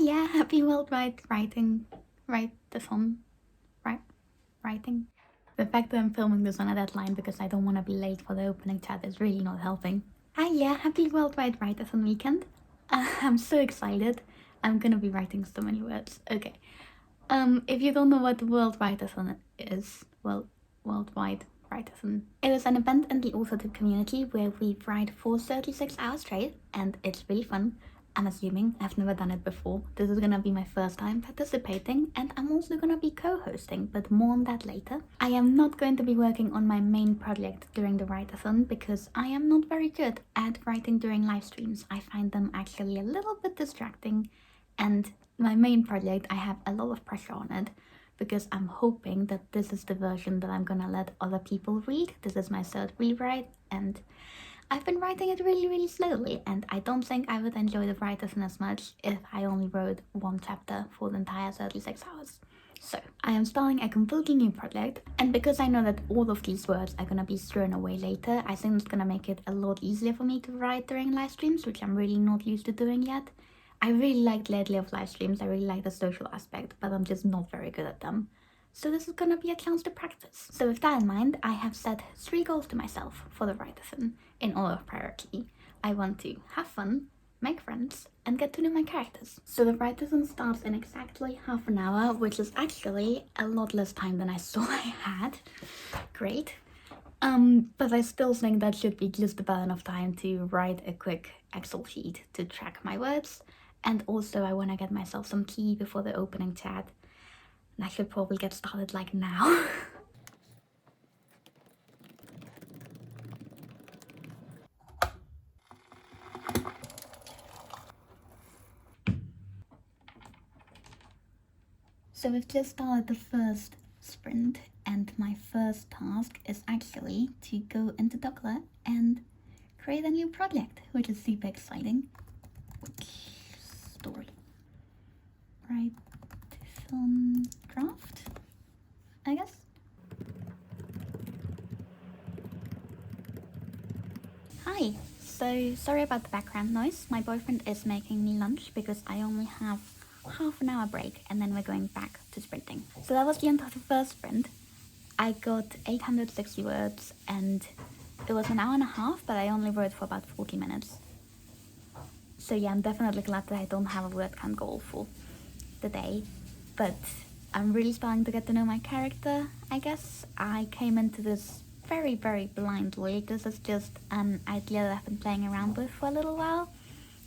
yeah, happy World Wide Writeathon. Writing. The fact that I'm filming this on a deadline because I don't want to be late for the opening chat is really not helping. Yeah, happy World Wide Writeathon weekend. I'm so excited. I'm gonna be writing so many words. Okay. If you don't know what World Writeathon is, well, World Wide Writeathon. It is an event in the authorship community where we write for 36 hours straight, and it's really fun. I'm assuming. I've never done it before. This is gonna be my first time participating, and I'm also gonna be co-hosting, but more on that later. I am not going to be working on my main project during the writeathon because I am not very good at writing during live streams. I find them actually a little bit distracting, and my main project, I have a lot of pressure on it because I'm hoping that this is the version that I'm gonna let other people read. This is my third rewrite, and I've been writing it really slowly, and I don't think I would enjoy the writeathon as much if I only wrote one chapter for the entire 36 hours. So, I am starting a completely new project, and because I know that all of these words are gonna be thrown away later, I think it's gonna make it a lot easier for me to write during live streams, which I'm really not used to doing yet. I really like the idea of live streams, I really like the social aspect, but I'm just not very good at them. So this is gonna be a chance to practice. So with that in mind, I have set 3 goals to myself for the writeathon in order of priority. I want to have fun, make friends, and get to know my characters. So the writeathon starts in exactly half an hour, which is actually a lot less time than I thought I had. Great. But I still think that should be just about enough time to write a quick Excel sheet to track my words. And also I want to get myself some tea before the opening chat. And I should probably get started like now. So we've just started the first sprint, and my first task is actually to go into Docker and create a new project, which is super exciting. Which story? Writeathon draft, I guess. Hi, so sorry about the background noise. My boyfriend is making me lunch because I only have half an hour break and then we're going back to sprinting. So that was the end of the first sprint. I got 860 words and it was an hour and a half, but I only wrote for about 40 minutes. So yeah, I'm definitely glad that I don't have a word count goal for the day, but I'm really starting to get to know my character, I guess. I came into this very blindly. This is just an idea that I've been playing around with for a little while,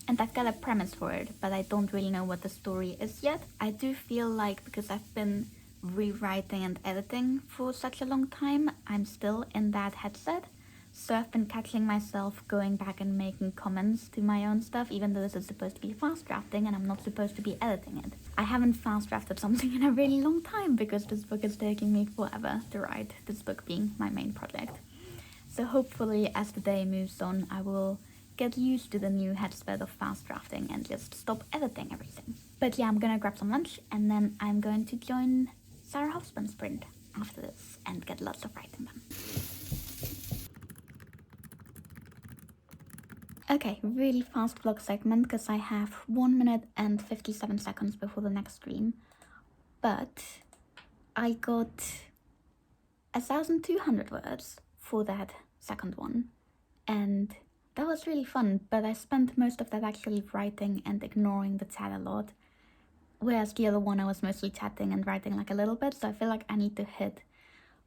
and I've got a premise for it, but I don't really know what the story is yet. I do feel like because I've been rewriting and editing for such a long time, I'm still in that headset. So I've been catching myself going back and making comments to my own stuff, even though this is supposed to be fast drafting and I'm not supposed to be editing it. I haven't fast drafted something in a really long time because this book is taking me forever to write, this book being my main project. So hopefully as the day moves on, I will get used to the new headset of fast drafting and just stop editing everything. But yeah, I'm gonna grab some lunch and then I'm going to join Sarah Hofsman's sprint after this and get lots of writing done. Okay, really fast vlog segment because I have 1 minute and 57 seconds before the next stream. But I got 1,200 words for that second one, and that was really fun, but I spent most of that actually writing and ignoring the chat a lot. Whereas the other one I was mostly chatting and writing like a little bit, so I feel like I need to hit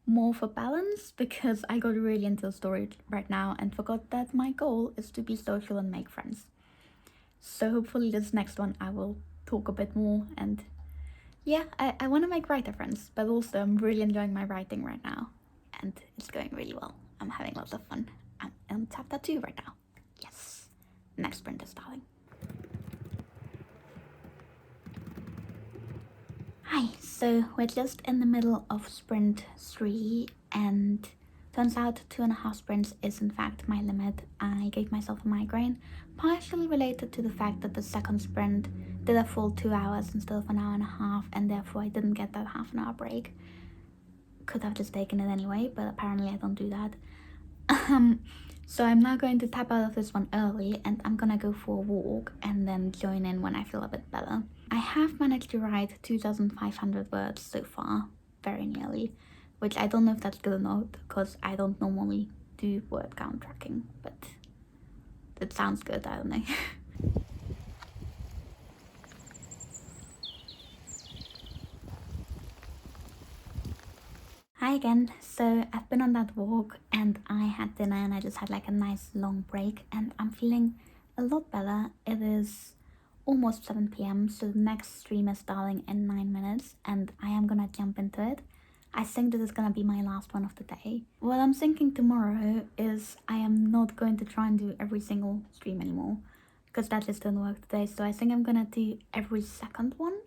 more for balance because I got really into the story right now and forgot that my goal is to be social and make friends. So hopefully this next one I will talk a bit more, and yeah, I want to make writer friends, but also I'm really enjoying my writing right now and it's going really well. I'm having lots of fun. I'm on chapter 2 right now. Yes, next sprint is starting. Hi, so we're just in the middle of sprint 3 and turns out 2.5 sprints is in fact my limit. I gave myself a migraine, partially related to the fact that the second sprint did a full 2 hours instead of an hour and a half, and therefore I didn't get that half an hour break. Could have just taken it anyway, but apparently I don't do that. So I'm now going to tap out of this one early and I'm gonna go for a walk and then join in when I feel a bit better. I have managed to write 2,500 words so far, very nearly, which I don't know if that's good or not, because I don't normally do word count tracking, but it sounds good, I don't know. Hi again. So I've been on that walk and I had dinner and I just had like a nice long break and I'm feeling a lot better. It is almost 7 p.m. so the next stream is starting in 9 minutes and I am gonna jump into it. I think this is gonna be my last one of the day. What I'm thinking tomorrow is I am not going to try and do every single stream anymore because that just didn't work today. So I think I'm gonna do every second one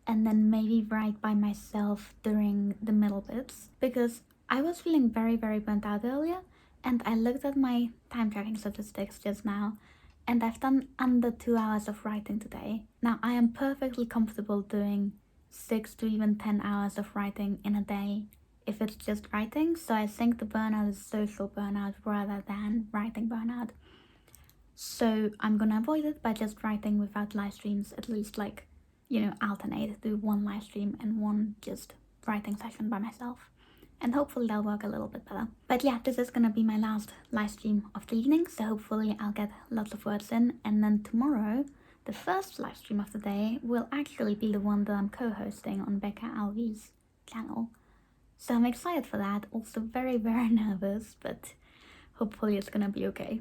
and then maybe write by myself during the middle bits because I was feeling very burnt out earlier and I looked at my time tracking statistics just now and I've done under 2 hours of writing today. Now I am perfectly comfortable doing 6 to even 10 hours of writing in a day if it's just writing, so I think the burnout is social burnout rather than writing burnout. So I'm gonna avoid it by just writing without live streams, at least like, you know, alternate, do one live stream and one just writing session by myself. And hopefully that'll work a little bit better. But yeah, this is gonna be my last live stream of the evening, so hopefully I'll get lots of words in. And then tomorrow, the first live stream of the day will actually be the one that I'm co-hosting on Becca Alvi's channel. So I'm excited for that, also very nervous, but hopefully it's gonna be okay.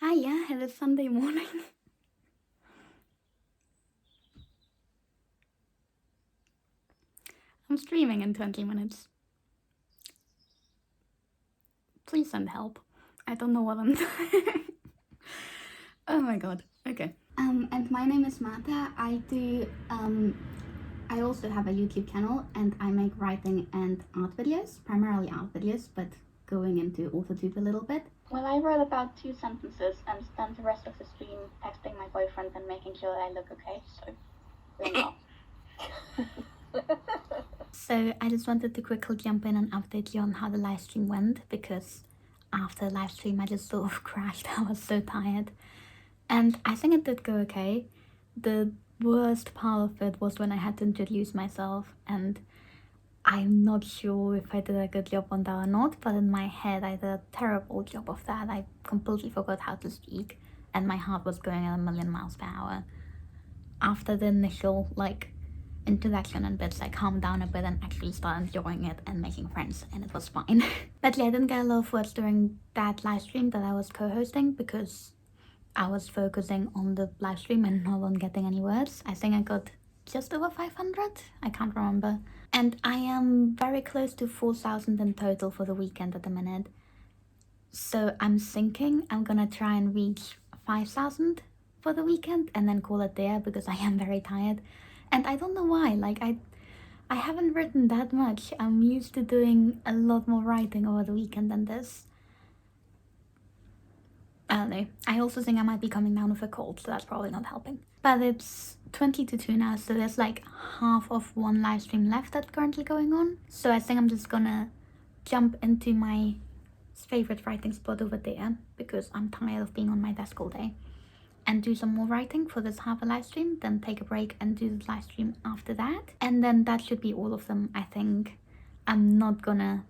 Hi, yeah, it is Sunday morning. I'm streaming in 20 minutes. Please send help. I don't know what I'm doing. Oh my god. Okay. And my name is Marta. I also have a YouTube channel and I make writing and art videos, primarily art videos, but going into AutoTube a little bit. Well, I wrote about 2 sentences and spent the rest of the stream texting my boyfriend and making sure that I look okay, so doing well. So I just wanted to quickly jump in and update you on how the live stream went, because after the live stream I just sort of crashed. I was so tired. And I think it did go okay. The worst part of it was when I had to introduce myself, and I'm not sure if I did a good job on that or not, but in my head I did a terrible job of that. I completely forgot how to speak and my heart was going at 1,000,000 miles per hour. After the initial like introduction and bits, I calmed down a bit and actually started enjoying it and making friends, and it was fine. But yeah, I didn't get a lot of words during that live stream that I was co-hosting because I was focusing on the live stream and not on getting any words. I think I got just over 500, I can't remember. And I am very close to 4,000 in total for the weekend at the minute. So I'm thinking I'm gonna try and reach 5,000 for the weekend and then call it there because I am very tired. And I don't know why, like I haven't written that much. I'm used to doing a lot more writing over the weekend than this. I don't know. I also think I might be coming down with a cold, so that's probably not helping. But it's 20 to 2 now, so there's like half of one live stream left that's currently going on. So I think I'm just gonna jump into my favorite writing spot over there because I'm tired of being on my desk all day, and do some more writing for this half a live stream, then take a break and do the live stream after that. And then that should be all of them, I think. I'm not gonna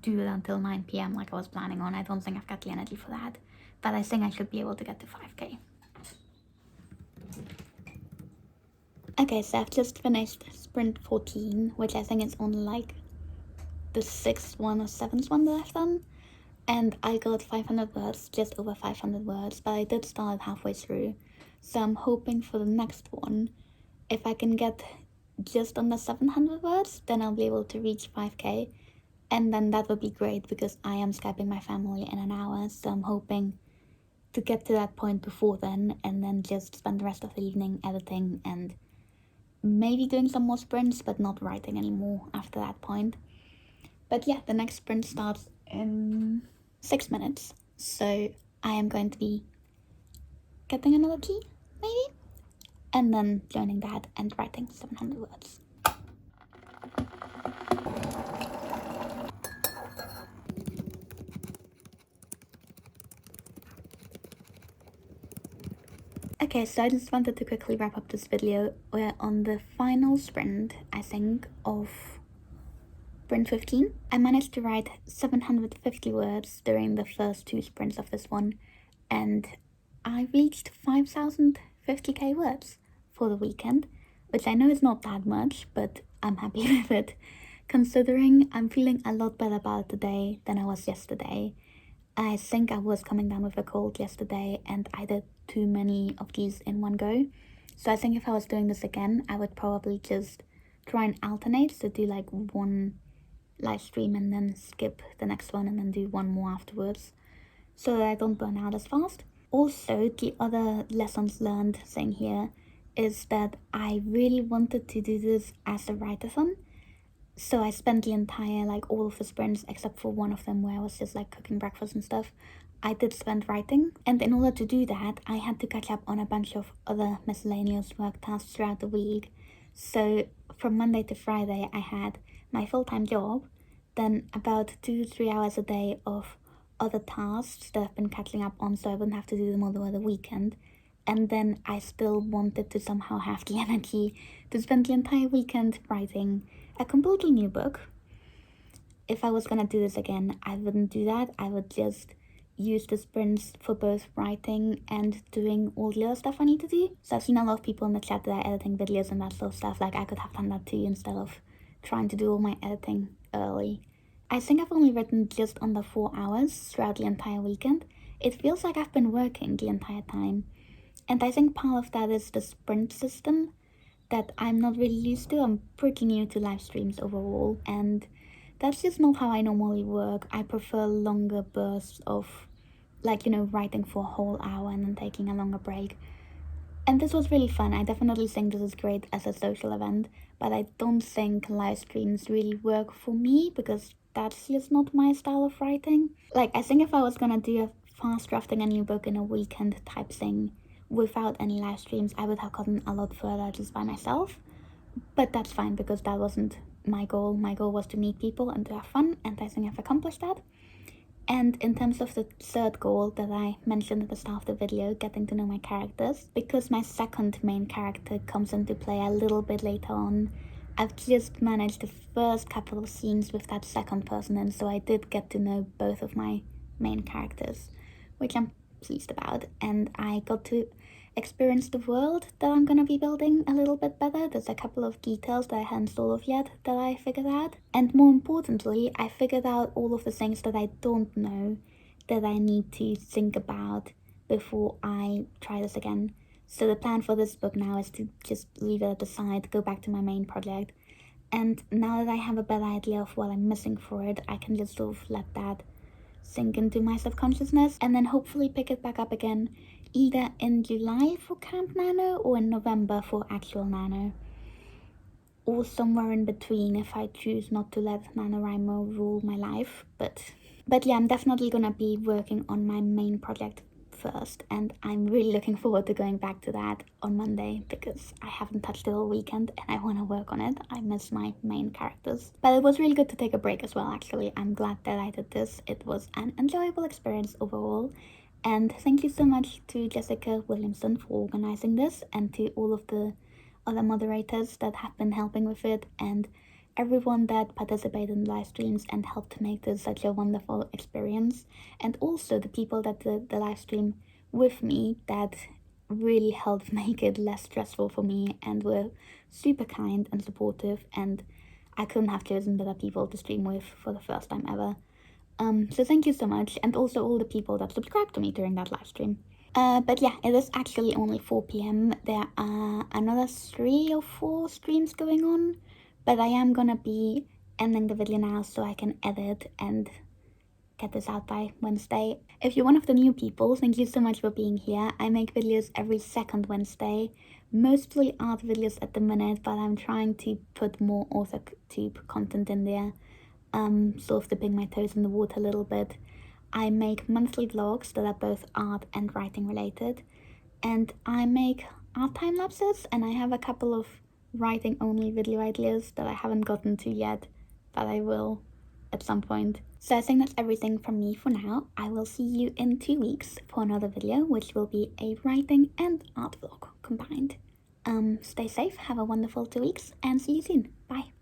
do it until 9 p.m. like I was planning on. I don't think I've got the energy for that, but I think I should be able to get to 5k. Okay, so I've just finished sprint 14, which I think is only like the 6th one or 7th one that I've done. And I got 500 words, just over 500 words, but I did start halfway through. So I'm hoping for the next one, if I can get just under 700 words, then I'll be able to reach 5k. And then that would be great because I am Skyping my family in an hour, so I'm hoping to get to that point before then and then just spend the rest of the evening editing and maybe doing some more sprints, but not writing anymore after that point. But yeah, the next sprint starts in 6 minutes, so I am going to be getting another tea, maybe, and then joining that and writing 700 words. Okay, so I just wanted to quickly wrap up this video. We're on the final sprint, I think, of sprint 15. I managed to write 750 words during the first 2 sprints of this one, and I reached 5,050k words for the weekend, which I know is not that much, but I'm happy with it, considering I'm feeling a lot better about today than I was yesterday. I think I was coming down with a cold yesterday and I did too many of these in one go. So I think if I was doing this again, I would probably just try and alternate, so do like one live stream and then skip the next one and then do one more afterwards, so that I don't burn out as fast. Also, the other lessons learned thing here is that I really wanted to do this as a write-a-thon. So I spent the entire, like, all of the sprints, except for one of them where I was just, like, cooking breakfast and stuff. I did spend writing, and in order to do that, I had to catch up on a bunch of other miscellaneous work tasks throughout the week. So from Monday to Friday, I had my full-time job, then about 2-3 hours a day of other tasks that I've been catching up on, so I wouldn't have to do them all over the weekend. And then I still wanted to somehow have the energy to spend the entire weekend writing a completely new book. If I was gonna do this again, I wouldn't do that. I would just use the sprints for both writing and doing all the other stuff I need to do. So I've seen a lot of people in the chat that are editing videos and that sort of stuff. Like, I could have done that too instead of trying to do all my editing early. I think I've only written just under 4 hours throughout the entire weekend. It feels like I've been working the entire time. And I think part of that is the sprint system that I'm not really used to. I'm pretty new to live streams overall, and that's just not how I normally work. I prefer longer bursts of, like, writing for a whole hour and then taking a longer break. And this was really fun. I definitely think this is great as a social event, but I don't think live streams really work for me because that's just not my style of writing. Like, I think if I was gonna do a fast drafting a new book in a weekend type thing without any live streams, I would have gotten a lot further just by myself. But that's fine because that wasn't my goal. My goal was to meet people and to have fun, and I think I've accomplished that. And in terms of the third goal that I mentioned at the start of the video, getting to know my characters, because my second main character comes into play a little bit later on, I've just managed the first couple of scenes with that second person in, so I did get to know both of my main characters, which I'm pleased about, and I got to experience the world that I'm gonna be building a little bit better. There's a couple of details that I hadn't thought of yet that I figured out, and more importantly, I figured out all of the things that I don't know that I need to think about before I try this again. So the plan for this book now is to just leave it at the side, go back to my main project, and now that I have a better idea of what I'm missing for it, I can just sort of let that sink into my subconsciousness and then hopefully pick it back up again either in July for Camp Nano or in November for actual Nano, or somewhere in between if I choose not to let NaNoWriMo rule my life. But yeah, I'm definitely gonna be working on my main project first, and I'm really looking forward to going back to that on Monday because I haven't touched it all weekend and I want to work on it. I miss my main characters. But it was really good to take a break as well, actually. I'm glad that I did this. It was an enjoyable experience overall. And thank you so much to Jessica Williamson for organizing this, and to all of the other moderators that have been helping with it, and everyone that participated in live streams and helped to make this such a wonderful experience, and also the people that did the live stream with me that really helped make it less stressful for me and were super kind and supportive, and I couldn't have chosen better people to stream with for the first time ever. So thank you so much, and also all the people that subscribed to me during that live stream. But yeah, it is actually only 4 p.m. There are another 3 or 4 streams going on, but I am gonna be ending the video now so I can edit and get this out by Wednesday. If you're one of the new people, thank you so much for being here. I make videos every second Wednesday, mostly art videos at the minute, but I'm trying to put more AuthorTube content in there. Sort of dipping my toes in the water a little bit. I make monthly vlogs that are both art and writing related, and I make art time lapses, and I have a couple of writing only video ideas that I haven't gotten to yet, but I will at some point. So I think that's everything from me for now. I will see you in 2 weeks for another video, which will be a writing and art vlog combined. Stay safe, have a wonderful 2 weeks, and see you soon. Bye.